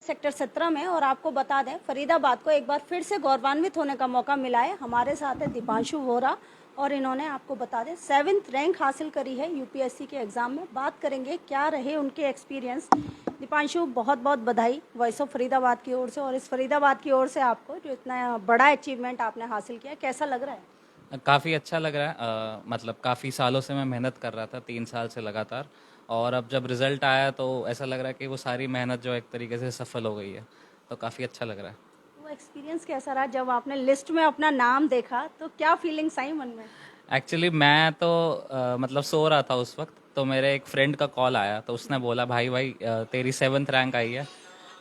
Sector 17 में। और आपको बता दें, फरीदाबाद को एक बार फिर से गौरवान्वित होने का मौका मिला है। हमारे साथ है दीपांशु वोरा और इन्होंने आपको बता दें 7th रैंक हासिल करी है यूपीएससी के एग्ज़ाम में। बात करेंगे क्या रहे उनके एक्सपीरियंस। दीपांशु, बहुत बहुत बधाई वॉइस ऑफ फरीदाबाद की ओर से और इस फरीदाबाद की ओर से आपको, जो इतना बड़ा अचीवमेंट आपने हासिल किया। कैसा लग रहा है? काफ़ी अच्छा लग रहा है। मतलब काफ़ी सालों से मैं मेहनत कर रहा था, 3 साल से लगातार। और अब जब रिज़ल्ट आया तो ऐसा लग रहा है कि वो सारी मेहनत जो एक तरीके से सफल हो गई है, तो काफ़ी अच्छा लग रहा है। वो एक्सपीरियंस कैसा रहा जब आपने लिस्ट में अपना नाम देखा, तो क्या फीलिंग्स आई मन में? एक्चुअली मैं तो मतलब सो रहा था उस वक्त, तो मेरे एक फ्रेंड का कॉल आया, तो उसने बोला भाई भाई तेरी 7th रैंक आई है।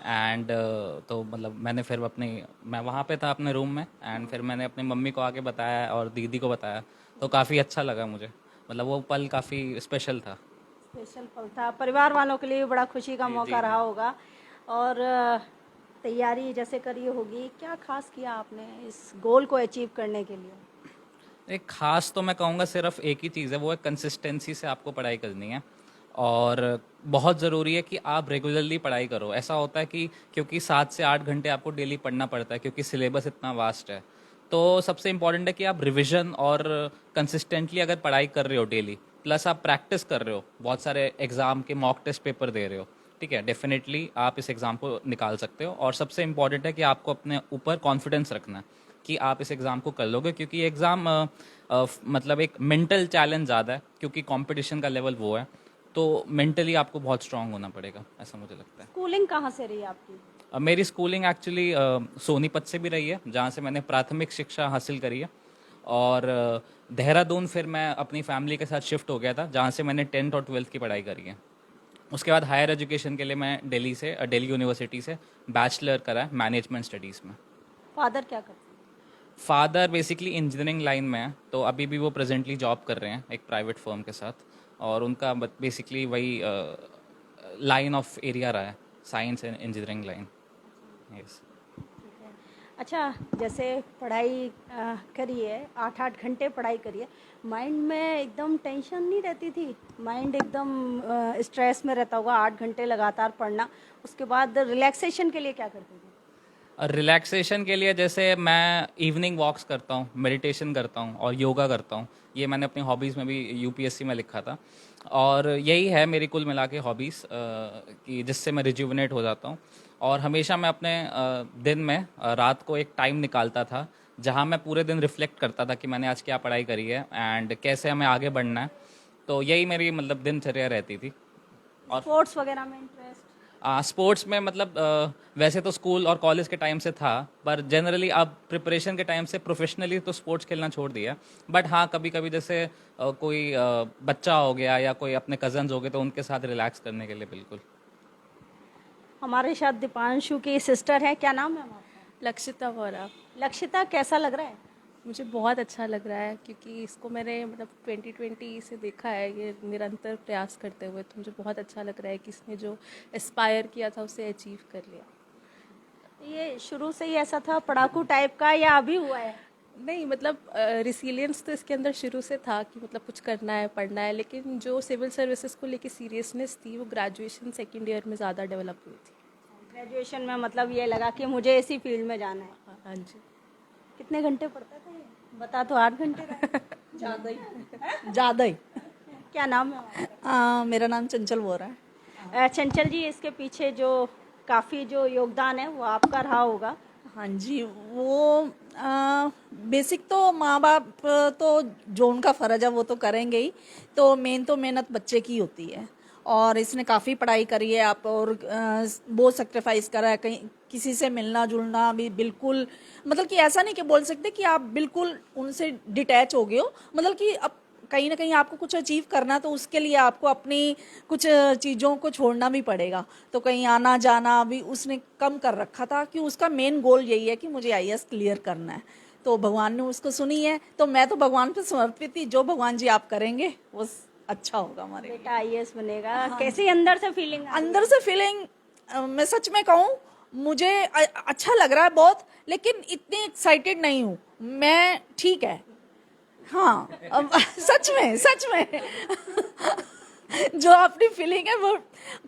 एंड तो मतलब मैंने फिर मैं वहाँ पे था अपने रूम में, एंड फिर मैंने अपनी मम्मी को आके बताया और दीदी को बताया, तो काफ़ी अच्छा लगा मुझे। मतलब वो पल काफ़ी स्पेशल था। स्पेशल पल था, परिवार वालों के लिए भी बड़ा खुशी का जी मौका जी रहा जी। होगा। और तैयारी जैसे करी होगी, क्या खास किया आपने इस गोल को अचीव करने के लिए? एक खास तो मैं कहूँगा सिर्फ एक ही चीज़ है, वो है कंसिस्टेंसी से आपको पढ़ाई करनी है। और बहुत ज़रूरी है कि आप रेगुलरली पढ़ाई करो। ऐसा होता है कि क्योंकि 7 से 8 घंटे आपको डेली पढ़ना पड़ता है, क्योंकि सिलेबस इतना वास्ट है। तो सबसे इम्पॉर्टेंट है कि आप रिविजन और कंसिस्टेंटली अगर पढ़ाई कर रहे हो डेली, प्लस आप प्रैक्टिस कर रहे हो, बहुत सारे एग्ज़ाम के मॉक टेस्ट पेपर दे रहे हो, ठीक है, डेफिनेटली आप इस एग्ज़ाम को निकाल सकते हो। और सबसे इम्पॉर्टेंट है कि आपको अपने ऊपर कॉन्फिडेंस रखना है कि आप इस एग्ज़ाम को कर लोगे, क्योंकि ये एग्ज़ाम मतलब एक मेंटल चैलेंज ज़्यादा है, क्योंकि कंपटीशन का लेवल वो है। तो मेंटली आपको बहुत स्ट्रांग होना पड़ेगा, ऐसा मुझे लगता है। स्कूलिंग कहाँ से रही आपकी? मेरी स्कूलिंग एक्चुअली सोनीपत से भी रही है, जहाँ से मैंने प्राथमिक शिक्षा हासिल करी है। और देहरादून फिर मैं अपनी फैमिली के साथ शिफ्ट हो गया था, जहाँ से मैंने 10th और 12th की पढ़ाई करी है। उसके बाद हायर एजुकेशन के लिए मैं दिल्ली यूनिवर्सिटी से बैचलर करा है मैनेजमेंट स्टडीज़ में। फादर क्या करते हैं? फादर बेसिकली इंजीनियरिंग लाइन में है, तो अभी भी वो प्रेजेंटली जॉब कर रहे हैं एक प्राइवेट फर्म के साथ। और उनका बेसिकली वही लाइन ऑफ एरिया रहा है, science and engineering line. Yes. ठीक है। अच्छा, जैसे पढ़ाई करी है, 8-8 घंटे पढ़ाई करी है, माइंड में एकदम टेंशन नहीं रहती थी? माइंड एकदम स्ट्रेस में रहता होगा 8 घंटे लगातार पढ़ना। उसके बाद रिलैक्सेशन के लिए क्या करते थे? रिलैक्सेशन के लिए जैसे मैं इवनिंग वॉक्स करता हूँ, मेडिटेशन करता हूँ और योगा करता हूँ। ये मैंने अपनी हॉबीज़ में भी यूपीएससी में लिखा था। और यही है मेरी कुल मिला के हॉबीज़, कि जिससे मैं रिजुविनेट हो जाता हूँ। और हमेशा मैं अपने दिन में रात को एक टाइम निकालता था, जहाँ मैं पूरे दिन रिफ्लेक्ट करता था कि मैंने आज क्या पढ़ाई करी है एंड कैसे हमें आगे बढ़ना है। तो यही मेरी मतलब दिनचर्या रहती थी। और स्पोर्ट्स वगैरह में इंटरेस्ट? स्पोर्ट्स में मतलब वैसे तो स्कूल और कॉलेज के टाइम से था, पर जनरली अब प्रिपरेशन के टाइम से प्रोफेशनली तो स्पोर्ट्स खेलना छोड़ दिया। बट हाँ, कभी कभी जैसे कोई बच्चा हो गया या कोई अपने कजन्स हो गए, तो उनके साथ रिलैक्स करने के लिए बिल्कुल। हमारे साथ दीपांशु की सिस्टर है, क्या नाम है आपका? लक्षिता वोरा। लक्षिता, कैसा लग रहा है? मुझे बहुत अच्छा लग रहा है क्योंकि इसको मैंने मतलब 2020 से देखा है, ये निरंतर प्रयास करते हुए, तो मुझे बहुत अच्छा लग रहा है कि इसने जो एस्पायर किया था उसे अचीव कर लिया। ये शुरू से ही ऐसा था, पढ़ाकू टाइप का, या अभी हुआ है? नहीं मतलब रिसिलियंस तो इसके अंदर शुरू से था कि मतलब कुछ करना है, पढ़ना है, लेकिन जो सिविल सर्विसेज को लेके सीरियसनेस थी वो ग्रेजुएशन सेकेंड ईयर में ज़्यादा डेवलप हुई थी। ग्रेजुएशन में मतलब ये लगा कि मुझे इसी फील्ड में जाना है। हाँ जी। कितने घंटे पढ़ता था ये? बता तो, 8 घंटे रहा। ज़्यादा ही, ज़्यादा ही। क्या नाम है आपका? मेरा नाम चंचल वोरा है। चंचल जी, इसके पीछे जो काफ़ी जो योगदान है वो आपका रहा होगा। हाँ जी, वो बेसिक तो माँ बाप तो जो उनका फ़र्ज है वो तो करेंगे ही। तो मेन तो मेहनत बच्चे की होती है। और इसने काफ़ी पढ़ाई करी है आप, और बहुत सेक्रीफाइस करा है। कहीं किसी से मिलना जुलना भी बिल्कुल, मतलब कि ऐसा नहीं कि बोल सकते कि आप बिल्कुल उनसे डिटैच हो गए हो। मतलब कि अब कहीं ना कहीं आपको कुछ अचीव करना, तो उसके लिए आपको अपनी कुछ चीज़ों को छोड़ना भी पड़ेगा। तो कहीं आना जाना भी उसने कम कर रखा था कि उसका मेन गोल यही है कि मुझे आईएएस क्लियर करना है। तो भगवान ने उसको सुनी है, तो मैं तो भगवान पे समर्पित थी। जो भगवान जी आप करेंगे वो अच्छा होगा हमारे लिए। बेटा आईएएस बनेगा। हाँ, कैसी अंदर से फीलिंग? अंदर से फीलिंग, मैं सच में कहूँ, मुझे अच्छा लग रहा है बहुत, लेकिन इतनी एक्साइटेड नहीं हूँ मैं। ठीक है, हाँ, सच में सच में। जो अपनी फीलिंग है वो,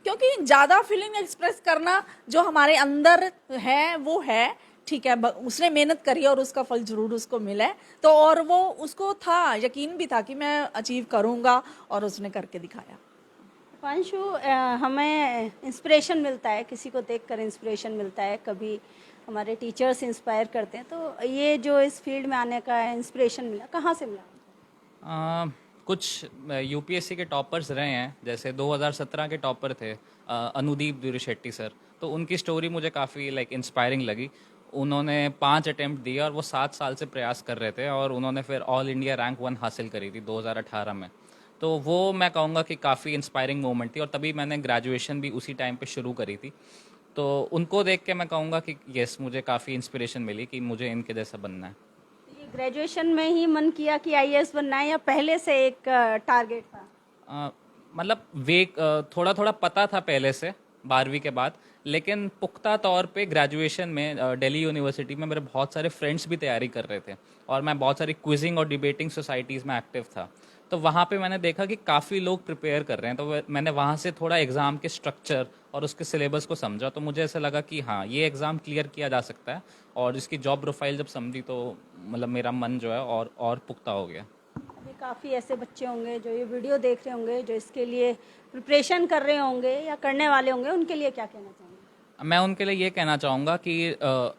क्योंकि ज़्यादा फीलिंग एक्सप्रेस करना जो हमारे अंदर है वो है, ठीक है, उसने मेहनत करी और उसका फल जरूर उसको मिला है। तो और वो उसको था, यकीन भी था कि मैं अचीव करूँगा, और उसने करके दिखाया। दीपांशु, हमें इंस्पिरेशन मिलता है, किसी को देखकर इंस्पिरेशन मिलता है, कभी हमारे टीचर्स इंस्पायर करते हैं, तो ये जो इस फील्ड में आने का इंस्पिरेशन मिला, कहाँ से मिला? कुछ यूपीएससी के टॉपर्स रहे हैं, जैसे 2017 के टॉपर थे अनुदीप द्विवेदी शेट्टी सर, तो उनकी स्टोरी मुझे काफ़ी लाइक इंस्पायरिंग लगी। उन्होंने 5 अटेम्प्ट दिए और वो 7 साल से प्रयास कर रहे थे, और उन्होंने फिर ऑल इंडिया रैंक 1 हासिल करी थी 2018 में। तो वो मैं कहूँगा कि काफ़ी इंस्पायरिंग मोमेंट थी, और तभी मैंने ग्रेजुएशन भी उसी टाइम पे शुरू करी थी। तो उनको देख के मैं कहूँगा कि यस, मुझे काफ़ी इंस्पिरेशन मिली कि मुझे इनके जैसा बनना है। ये ग्रेजुएशन में ही मन किया कि आईएएस बनना है, या पहले से एक टारगेट था? मतलब वे थोड़ा थोड़ा पता था पहले से 12वीं के बाद, लेकिन पुख्ता तौर पे ग्रेजुएशन में दिल्ली यूनिवर्सिटी में मेरे बहुत सारे फ्रेंड्स भी तैयारी कर रहे थे, और मैं बहुत सारी क्विजिंग और डिबेटिंग सोसाइटीज़ में एक्टिव था। तो वहाँ पे मैंने देखा कि काफ़ी लोग प्रिपेयर कर रहे हैं, तो मैंने वहाँ से थोड़ा एग्ज़ाम के स्ट्रक्चर और उसके सिलेबस को समझा। तो मुझे ऐसा लगा कि हाँ, ये एग्ज़ाम क्लियर किया जा सकता है, और इसकी जॉब प्रोफाइल जब समझी तो मतलब मेरा मन जो है और पुख्ता हो गया। अभी काफ़ी ऐसे बच्चे होंगे जो ये वीडियो देख रहे होंगे, जो इसके लिए प्रिपरेशन कर रहे होंगे या करने वाले होंगे, उनके लिए क्या कहना चाहेंगे? मैं उनके लिए ये कहना चाहूँगा कि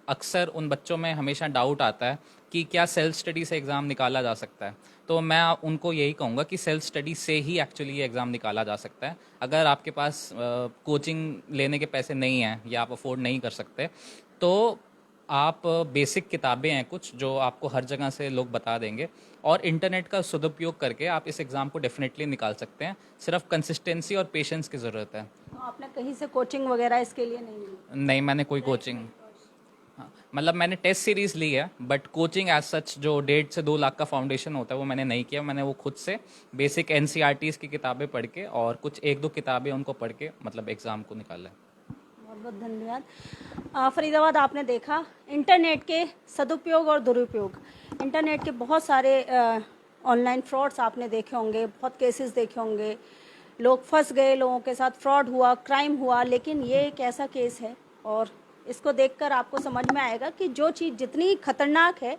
अक्सर उन बच्चों में हमेशा डाउट आता है कि क्या सेल्फ स्टडी से एग्ज़ाम निकाला जा सकता है। तो मैं उनको यही कहूँगा कि सेल्फ स्टडी से ही एक्चुअली ये एग्ज़ाम निकाला जा सकता है। अगर आपके पास कोचिंग लेने के पैसे नहीं हैं या आप अफोर्ड नहीं कर सकते, तो आप बेसिक किताबें हैं कुछ जो आपको हर जगह से लोग बता देंगे, और इंटरनेट का सदुपयोग करके आप इस एग्ज़ाम को डेफिनेटली निकाल सकते हैं। सिर्फ कंसिस्टेंसी और पेशेंस की ज़रूरत है। तो आपने कहीं से कोचिंग वगैरह इसके लिए नहीं ली? नहीं, मैंने कोई कोचिंग, हाँ, मतलब मैंने टेस्ट सीरीज़ ली है, बट कोचिंग एज सच जो 1.5 से 2 लाख का फाउंडेशन होता है वो मैंने नहीं किया। मैंने वो खुद से बेसिक एनसीईआरटीज़ की किताबें पढ़ के और कुछ 1-2 किताबें उनको पढ़ के मतलब एग्ज़ाम को निकाला है। बहुत बहुत धन्यवाद। फरीदाबाद, आपने देखा इंटरनेट के सदुपयोग और दुरुपयोग। इंटरनेट के बहुत सारे ऑनलाइन फ्रॉड्स आपने देखे होंगे, बहुत केसेस देखे होंगे, लोग फंस गए, लोगों के साथ फ्रॉड हुआ, क्राइम हुआ, लेकिन ये एक ऐसा केस है, और इसको देखकर आपको समझ में आएगा कि जो चीज़ जितनी खतरनाक है,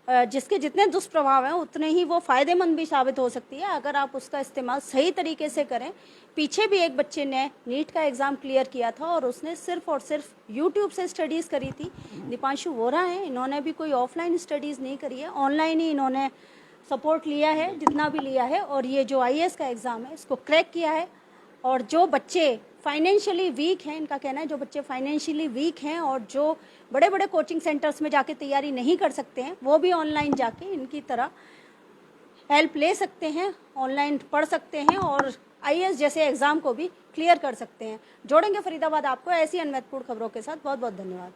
जिसके जितने दुष्प्रभाव हैं, उतने ही वो फ़ायदेमंद भी साबित हो सकती है अगर आप उसका इस्तेमाल सही तरीके से करें। पीछे भी एक बच्चे ने नीट का एग्ज़ाम क्लियर किया था, और उसने सिर्फ और सिर्फ यूट्यूब से स्टडीज़ करी थी। दीपांशु वोरा हैं, इन्होंने भी कोई ऑफलाइन स्टडीज़ नहीं करी है, ऑनलाइन ही इन्होंने सपोर्ट लिया है जितना भी लिया है, और ये जो आईएएस का एग्ज़ाम है इसको क्रैक किया है। और जो बच्चे फाइनेंशियली वीक हैं, इनका कहना है जो बच्चे फाइनेंशियली वीक हैं और जो बड़े बड़े कोचिंग सेंटर्स में जाके तैयारी नहीं कर सकते हैं, वो भी ऑनलाइन जाके इनकी तरह हेल्प ले सकते हैं, ऑनलाइन पढ़ सकते हैं, और आईएएस जैसे एग्ज़ाम को भी क्लियर कर सकते हैं। जोड़ेंगे फरीदाबाद आपको ऐसी अनमहत्वपूर्ण खबरों के साथ। बहुत बहुत धन्यवाद।